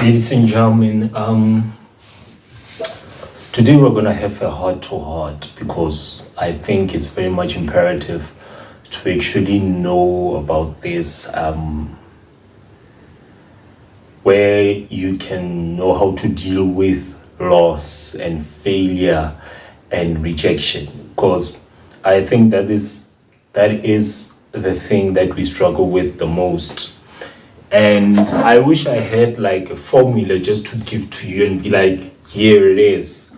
Ladies and gentlemen, today we're gonna have a heart-to-heart because I think it's very much imperative to actually know about this, where you can know how to deal with loss and failure and rejection. Because I think that is the thing that we struggle with the most. And I wish I had like a formula just to give to you and be like, here it is.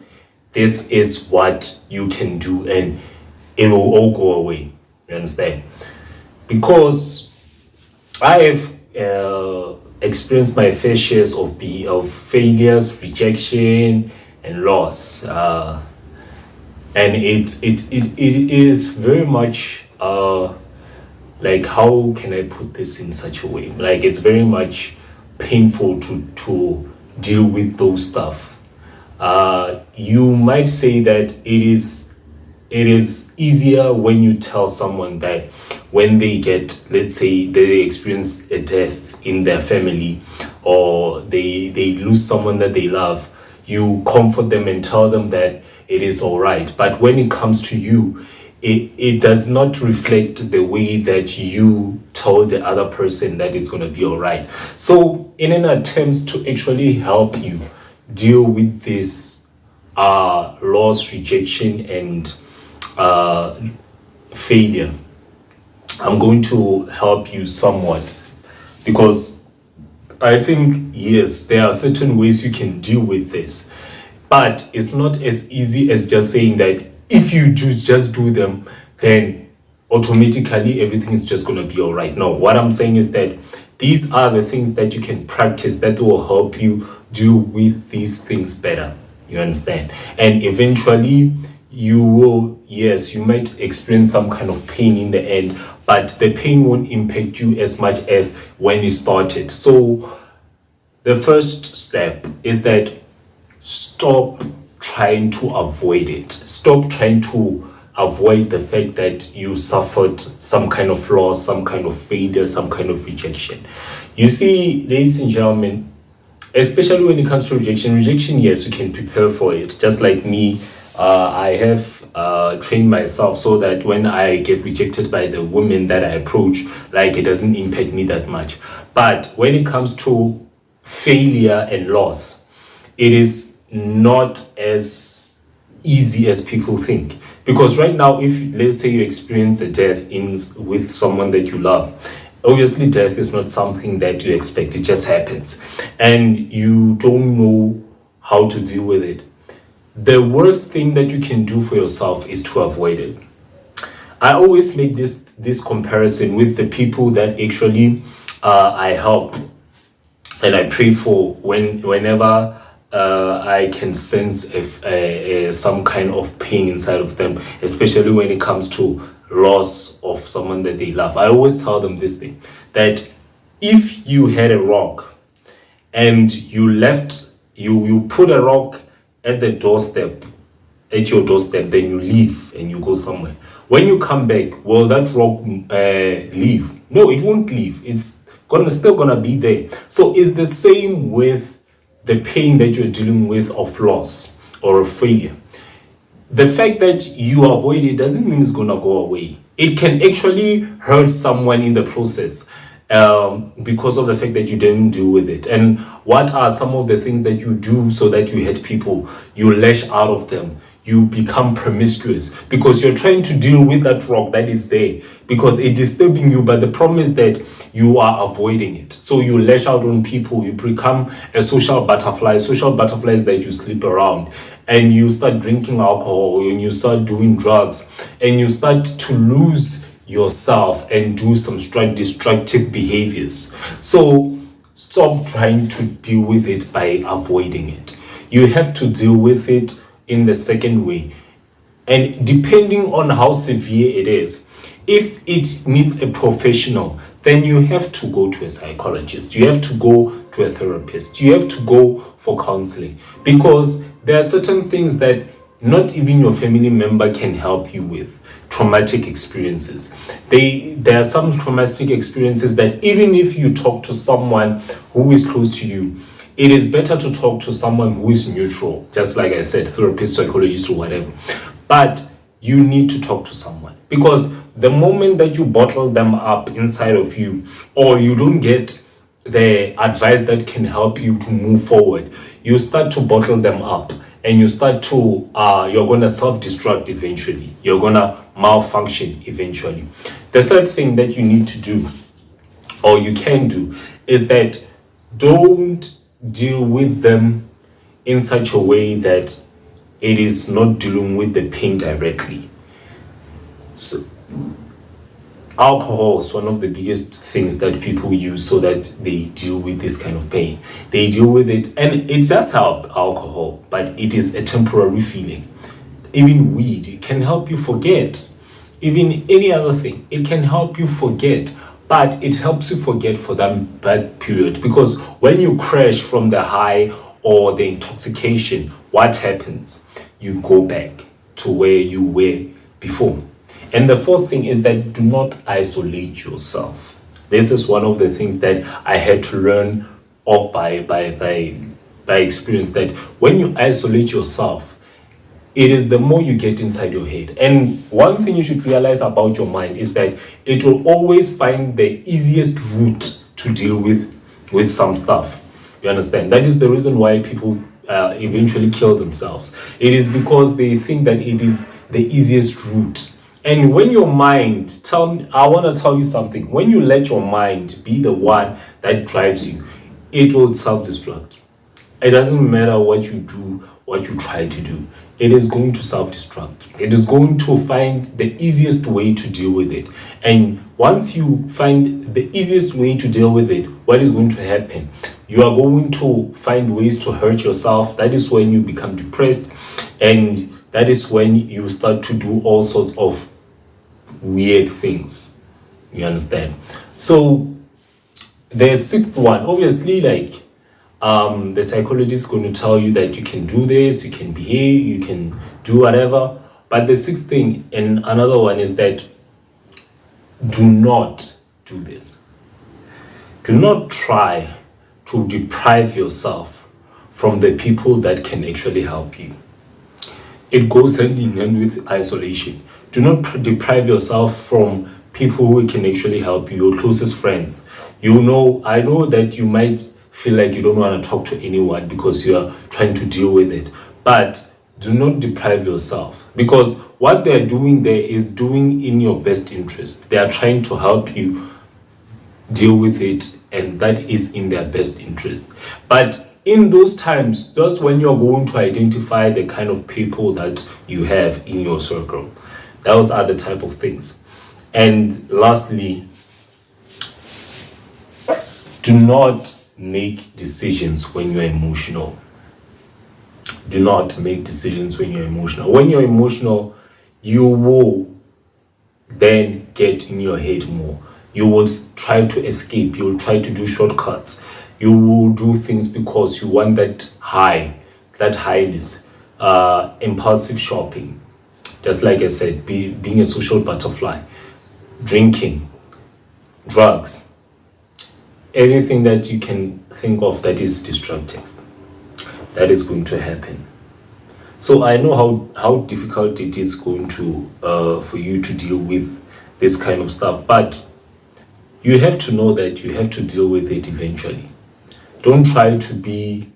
This is what you can do, and it will all go away. You understand? Because I have experienced my fair shares of failures, rejection, and loss, and it is very much like, how can I put this in such a way? Like, it's very much painful to deal with those stuff. You might say that it is easier when you tell someone that when they get, let's say, they experience a death in their family, or they lose someone that they love, you comfort them and tell them that it is all right. But when it comes to you, it does not reflect the way that you told the other person that it's going to be all right. So in an attempt to actually help you deal with this loss, rejection, and failure, I'm going to help you somewhat, because I think, yes, there are certain ways you can deal with this, but it's not as easy as just saying that if you just do them, then automatically everything is just going to be all right. No, what I'm saying is that these are the things that you can practice that will help you deal with these things better. You understand? And eventually you will, yes, you might experience some kind of pain in the end, but the pain won't impact you as much as when you started. So the first step is that stop trying to avoid it. Stop trying to avoid the fact that you suffered some kind of loss, some kind of failure, some kind of rejection. You see, ladies and gentlemen, especially when it comes to rejection, yes, you can prepare for it. Just like me, I have trained myself so that when I get rejected by the women that I approach, like, it doesn't impact me that much. But when it comes to failure and loss, it is not as easy as people think. Because right now, if let's say you experience a death with someone that you love, obviously death is not something that you expect. It just happens, and you don't know how to deal with it. The worst thing that you can do for yourself is to avoid it. I always make this comparison with the people that actually I help and I pray for whenever I can sense some kind of pain inside of them, especially when it comes to loss of someone that they love. I always tell them this thing, that if you had a rock and you put a rock at your doorstep, then you leave and you go somewhere. When you come back, will that rock leave? No, it won't leave. It's still gonna be there. So it's the same with the pain that you're dealing with of loss or of failure. The fact that you avoid it doesn't mean it's gonna go away. It can actually hurt someone in the process, because of the fact that you didn't deal with it. And what are some of the things that you do so that you hurt people? You lash out of them. You become promiscuous because you're trying to deal with that rock that is there, because it's disturbing you, but the problem is that you are avoiding it. So you lash out on people, you become a social butterfly. Social butterflies that you sleep around, and you start drinking alcohol, and you start doing drugs, and you start to lose yourself and do some destructive behaviors. So stop trying to deal with it by avoiding it. You have to deal with it in the second way, and depending on how severe it is, if it needs a professional, then you have to go to a psychologist, you have to go to a therapist, you have to go for counseling, because there are certain things that not even your family member can help you with. Traumatic experiences, there are some traumatic experiences that even if you talk to someone who is close to you, it is better to talk to someone who is neutral, just like I said, therapist, psychologist, or whatever. But you need to talk to someone, because the moment that you bottle them up inside of you, or you don't get the advice that can help you to move forward, you start to bottle them up, and you start to you're gonna self-destruct eventually. You're gonna malfunction eventually. The third thing that you need to do, or you can do, is that don't deal with them in such a way that it is not dealing with the pain directly. So alcohol is one of the biggest things that people use so that they deal with this kind of pain. They deal with it, and it does help, alcohol, but it is a temporary feeling. Even weed, it can help you forget. Even any other thing, it can help you forget, but it helps you forget for that bad period, because when you crash from the high or the intoxication, what happens? You go back to where you were before. And the fourth thing is that do not isolate yourself. This is one of the things that I had to learn of by experience, that when you isolate yourself, it is the more you get inside your head. And one thing you should realize about your mind is that it will always find the easiest route to deal with some stuff. You understand? That is the reason why people eventually kill themselves. It is because they think that it is the easiest route. And when your mind, I want to tell you something. When you let your mind be the one that drives you, it will self-destruct. It doesn't matter what you do, what you try to do. It is going to self-destruct. It is going to find the easiest way to deal with it. And once you find the easiest way to deal with it, what is going to happen? You are going to find ways to hurt yourself. That is when you become depressed. And that is when you start to do all sorts of weird things. You understand? So the sixth one, obviously, like the psychologist is going to tell you that you can do this, you can behave, you can do whatever. But the sixth thing, and another one, is that do not do this. Do not try to deprive yourself from the people that can actually help you. It goes hand in hand with isolation. Do not deprive yourself from people who can actually help you, your closest friends. I know that you might feel like you don't want to talk to anyone because you are trying to deal with it. But do not deprive yourself, because what they're doing there is doing in your best interest. They are trying to help you deal with it, and that is in their best interest. But in those times, that's when you're going to identify the kind of people that you have in your circle. Those are the type of things. And lastly, do not make decisions when you're emotional. Do not make decisions when you're emotional. When you're emotional, you will then get in your head more. You will try to escape. You will try to do shortcuts. You will do things because you want that high, that highness. Impulsive shopping. Just like I said, being a social butterfly. Drinking. Drugs. Anything that you can think of that is destructive. That is going to happen. So I know how difficult it is going to for you to deal with this kind of stuff, but you have to know that you have to deal with it eventually. Don't try to be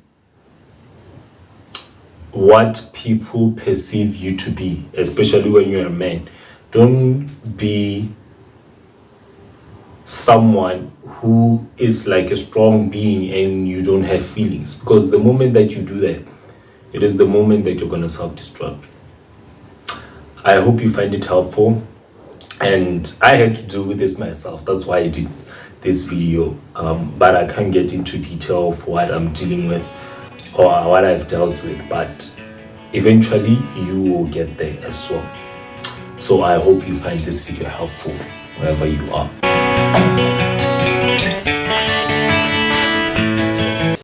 what people perceive you to be, especially when you're a man. Don't be someone who is like a strong being and you don't have feelings, because the moment that you do that, it is the moment that you're going to self-destruct. I hope you find it helpful, and I had to deal with this myself. That's why I did this video, but I can't get into detail of what I'm dealing with or what I've dealt with, but eventually you will get there as well. So I hope you find this video helpful wherever you are.